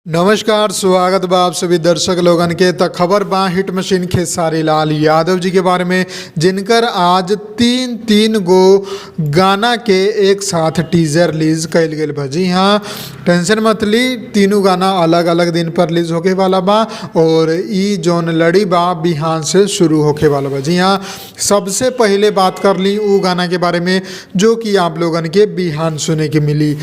नमस्कार, स्वागत बा आप सभी दर्शक लोगन के। त खबर बा हिट मशीन खेसारी लाल यादव जी के बारे में, जिनकर आज तीन गो गाना के एक साथ टीजर रिलीज कइल गेल बा। जी हाँ, टेंशन मत ली, तीनों गाना अलग अलग दिन पर रिलीज होके वाला बा और ई जौन लड़ी बा बिहान से शुरू होके वाला बा। जी हाँ, सबसे पहले बात कर ली ऊ गाना के बारे में जो कि आप लोगन के बिहान सुने के मिली।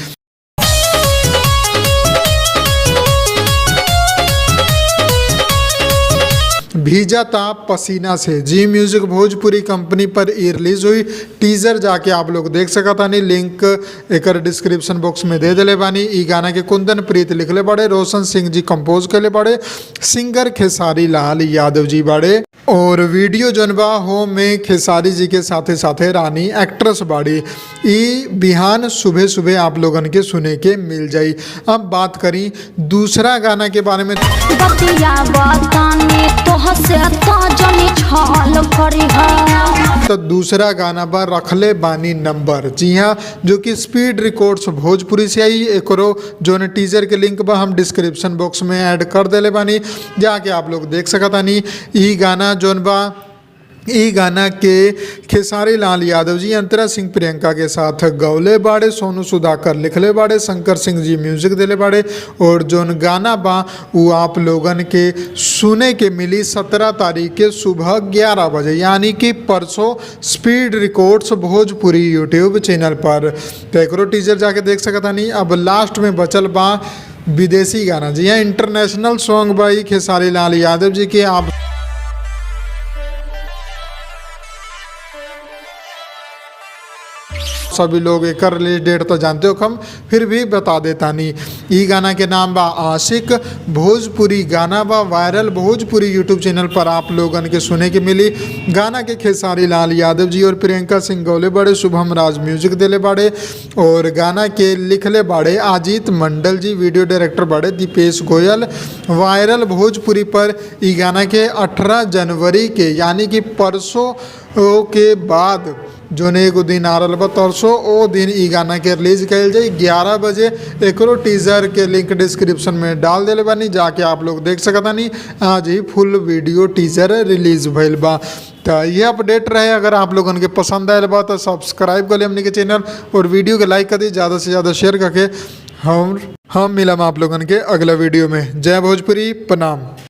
भीजा ता पसीना से जी म्यूजिक भोजपुरी कंपनी पर ई रिलीज हुई। टीजर जाके आप लोग देख सकता नहीं, लिंक एक डिस्क्रिप्शन बॉक्स में दे दिले बानी। ई गाना के कुंदन प्रीत लिखले बड़े, रोशन सिंह जी कंपोज करले बड़े, सिंगर खेसारी लाल यादव जी बड़े और वीडियो जौन बा हो में खेसारी जी के साथे साथे रानी एक्ट्रेस बाड़ी। ई बिहान सुबह सुबह आप लोगन के सुने के मिल जाई। अब बात करी दूसरा गाना के बारे में तो दूसरा गाना बा रखले बानी नंबर। जी हाँ, जो कि स्पीड रिकॉर्ड्स भोजपुरी से आई। एकरो जोन टीजर के लिंक बा हम डिस्क्रिप्शन बॉक्स में ऐड कर देले बानी, जाके आप लोग देख सकता नहीं। ई गाना जोन बा ई गाना के खेसारी लाल यादव जी अंतरा सिंह प्रियंका के साथ गौले बाड़े, सोनू सुधाकर लिखले बाड़े, शंकर सिंह जी म्यूजिक दिले बाड़े और जोन गाना बा वो आप लोगन के सुने के मिली 17 तारीख के सुबह 11 बजे, यानी कि परसों speed records Bhojpuri YouTube channel पर। तो एक टीजर जाके देख सकता नहीं। अब लास्ट में बचल बा विदेशी गाना। जी हाँ, इंटरनेशनल सॉन्ग बा खेसारी लाल यादव जी के। आप सभी लोग एक रिलीज डेट तो जानते हो कम, फिर भी बता देता नहीं। ई गाना के नाम बा आशिक। भोजपुरी गाना बा, वायरल भोजपुरी यूट्यूब चैनल पर आप लोगन के सुने के मिली। गाना के खेसारी लाल यादव जी और प्रियंका सिंह गौले बड़े, शुभम राज म्यूजिक दिले बाड़े और गाना के लिखले बाड़े अजीत मंडल जी, वीडियो डायरेक्टर बाड़े दीपेश गोयल। वायरल भोजपुरी पर ई गाना के 18 जनवरी के, यानी कि परसों के बाद जोन एगो दिन आ रहा बा तरसों, ओ दिन ई गाना के रिलीज कल जाई 11 बजे। एकरो टीजर के लिंक डिस्क्रिप्शन में डाल देले बानी, जाके आप लोग देख सकता नहीं। आज ही फुल वीडियो टीजर रिलीज भइल बा। तो ये अपडेट रहे। अगर आप लोगन के पसंद आयल बा तो सब्सक्राइब कर ले हमने के चैनल और वीडियो के लाइक कर दी, ज़्यादा से ज़्यादा शेयर करके। हम मिलम आप लोगन के अगला वीडियो में। जय भोजपुरी, प्रणाम।